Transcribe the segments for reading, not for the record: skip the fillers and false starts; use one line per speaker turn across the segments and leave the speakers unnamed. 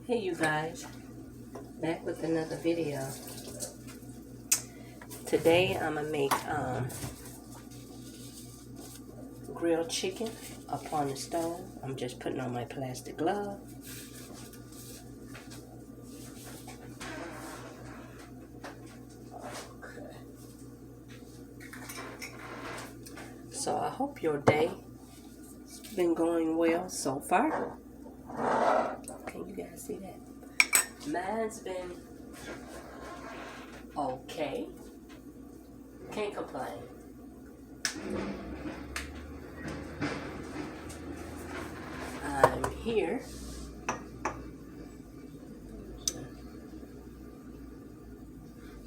Hey you guys, back with another video. Today I'm gonna make grilled chicken up on the stove. I'm just putting on my plastic glove. Okay. So I hope your day has been going well so far. Can you guys see that? Mine's been okay. Can't complain. I'm here.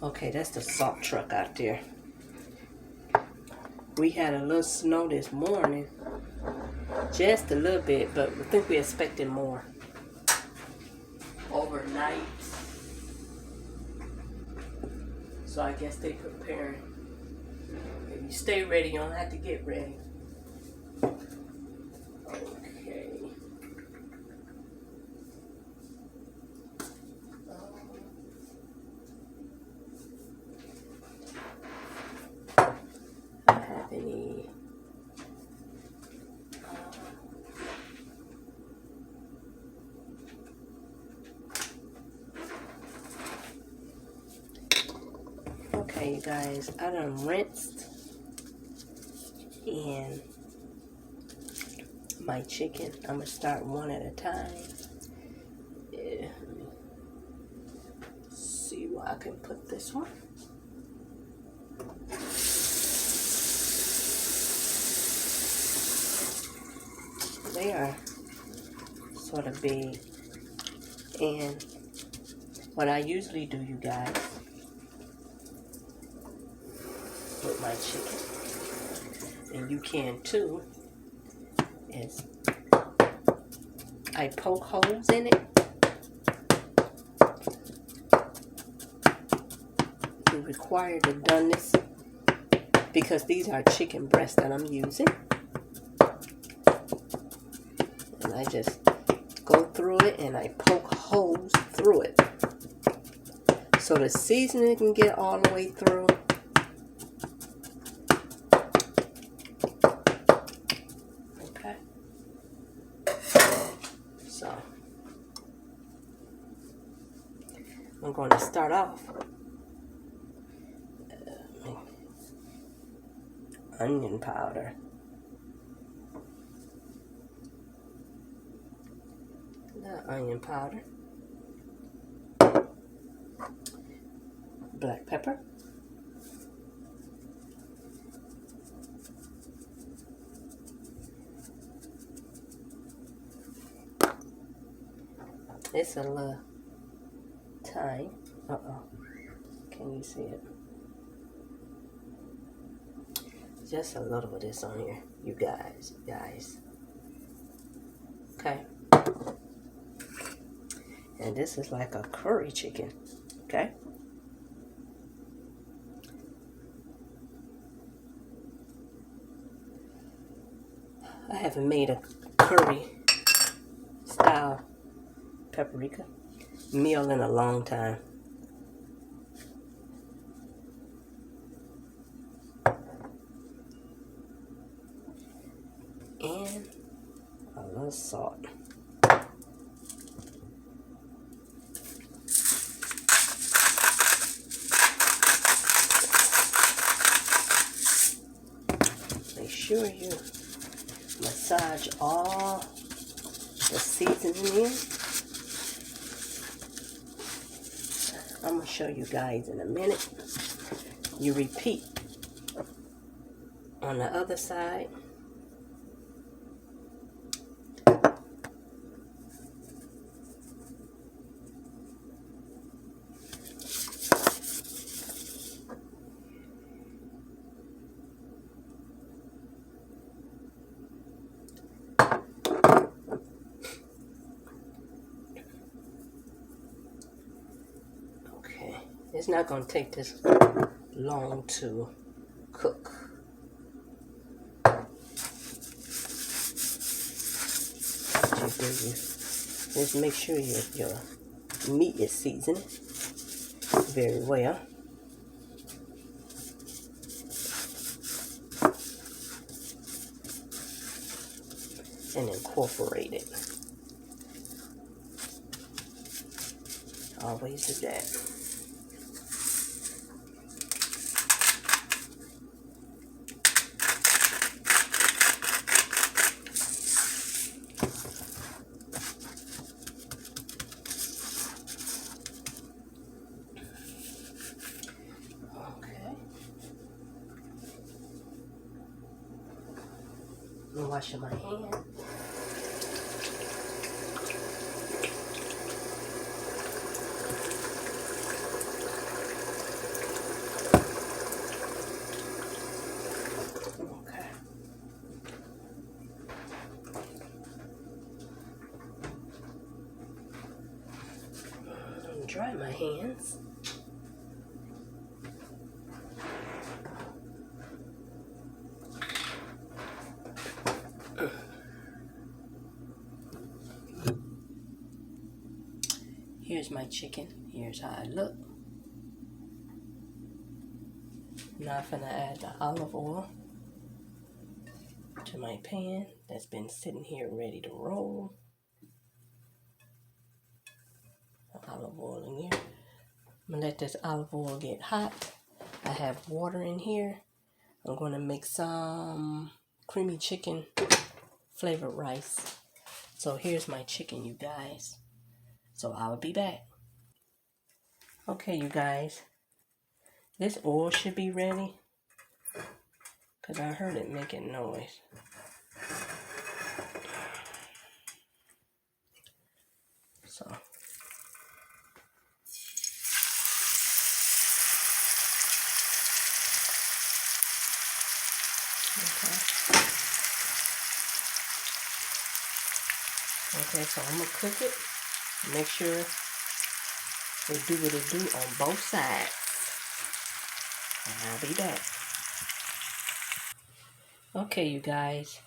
Okay, that's the salt truck out there. We had a little snow this morning. Just a little bit, but I think we're expecting more. Overnight. So I guess they preparing. If you stay ready, you don't have to get ready. Okay. I don't have any. Okay, you guys, I done rinsed and my chicken. I'm gonna start one at a time. Yeah. See where I can put this one. They are sort of big, and what I usually do, you guys, with my chicken, and you can too, is I poke holes in it. You're required to have done this because these are chicken breasts that I'm using. And I just go through it and I poke holes through it so the seasoning can get all the way through. Okay. So I'm going to start off onion powder. Onion powder, black pepper, it's a little thyme. Can you see it? Just a little of this on here, you guys. Okay. And this is like a curry chicken, okay? I haven't made a curry style paprika meal in a long time. And a little salt. Make sure you massage all the seasoning in. I'm going to show you guys in a minute. You repeat on the other side. It's not going to take this long to cook. What you do, Just make sure your meat is seasoned very well. And incorporate it. Always do that. Okay. I'm washing my hand. Dry my hands. Here's my chicken. Here's how I look. Now I'm gonna add the olive oil to my pan that's been sitting here ready to roll. Olive oil in here. I'm gonna let this olive oil get hot. I have water in here. I'm gonna make some creamy chicken flavored rice. So here's my chicken, you guys. So I'll be back. Okay, you guys. This oil should be ready because I heard it making noise. So okay, so I'm gonna cook it. Make sure it do what it do on both sides. And I'll be back. Okay, you guys.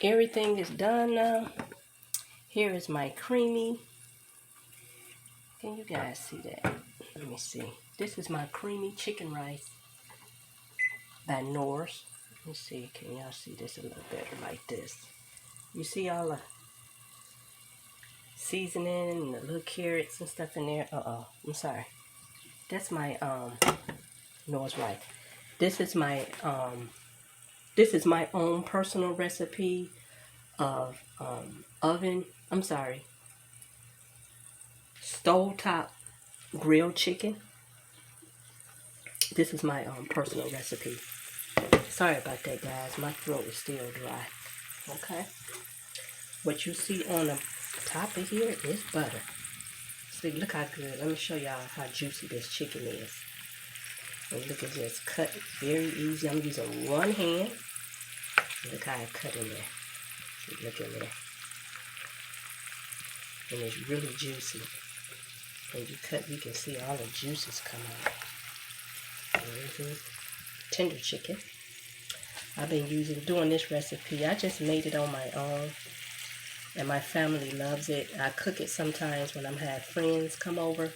Everything is done now. Here is my creamy. Can you guys see that? Let me see. This is my creamy chicken rice by Norse. Let me see. Can y'all see this a little better like this? You see all the seasoning and the little carrots and stuff in there? I'm sorry. That's my Norse rice. This is my own personal recipe of stovetop grilled chicken. This is my personal recipe. Sorry about that, guys. My throat is still dry. Okay. What you see on the top of here is butter. See, look how good. Let me show y'all how juicy this chicken is. And look at this, cut very easy. I'm using one hand. Look how I cut in there. See, look in there. And it's really juicy. When you cut, you can see all the juices come out. Tender chicken. I've been doing this recipe. I just made it on my own. And my family loves it. I cook it sometimes when I'm having friends come over.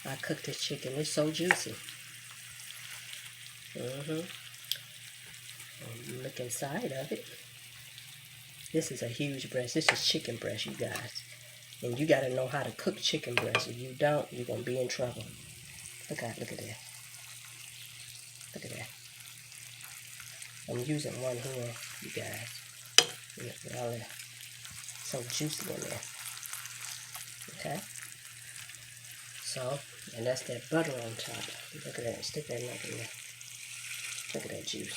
I cook this chicken. It's so juicy. And look inside of it. This is a huge breast. This is chicken breast, you guys. And you got to know how to cook chicken breast. If you don't, you're going to be in trouble. Look at that. Look at that. I'm using one hand, you guys. Look at all that. So juicy in there. Okay? So, and that's that butter on top. Look at that. Stick that nut in there. Look at that juice.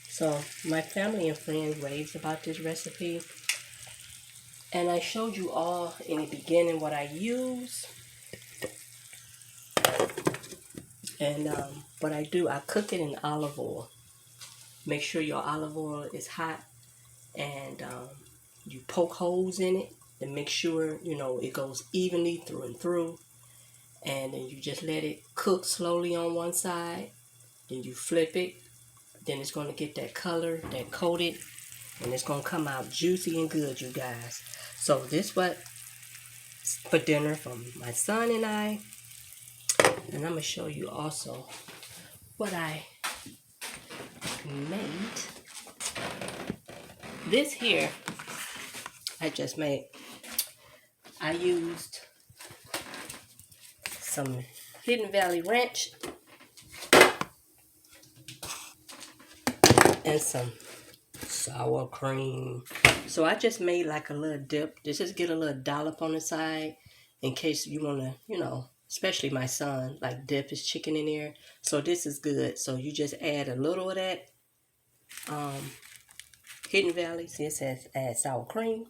So, my family and friends raves about this recipe. And I showed you all in the beginning what I use. And what I do, I cook it in olive oil. Make sure your olive oil is hot. And you poke holes in it and make sure, it goes evenly through and through. And then you just let it cook slowly on one side. Then you flip it. Then it's going to get that color, that coated. And it's going to come out juicy and good, you guys. So this what for dinner from my son and I. And I'm going to show you also what I made. This here, I just made. I used some Hidden Valley Ranch and some sour cream. So I just made like a little dip. Just get a little dollop on the side in case you want to, you know, especially my son, like dip his chicken in there. So this is good. So you just add a little of that Hidden Valley. See, it says add sour cream.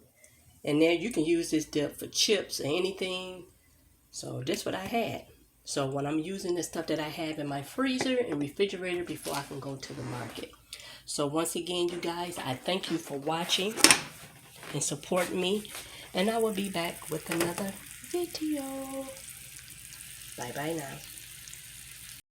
And then you can use this dip for chips or anything. So this what I had. So when I'm using the stuff that I have in my freezer and refrigerator before I can go to the market. So once again, you guys, I thank you for watching and supporting me. And I will be back with another video. Bye-bye now.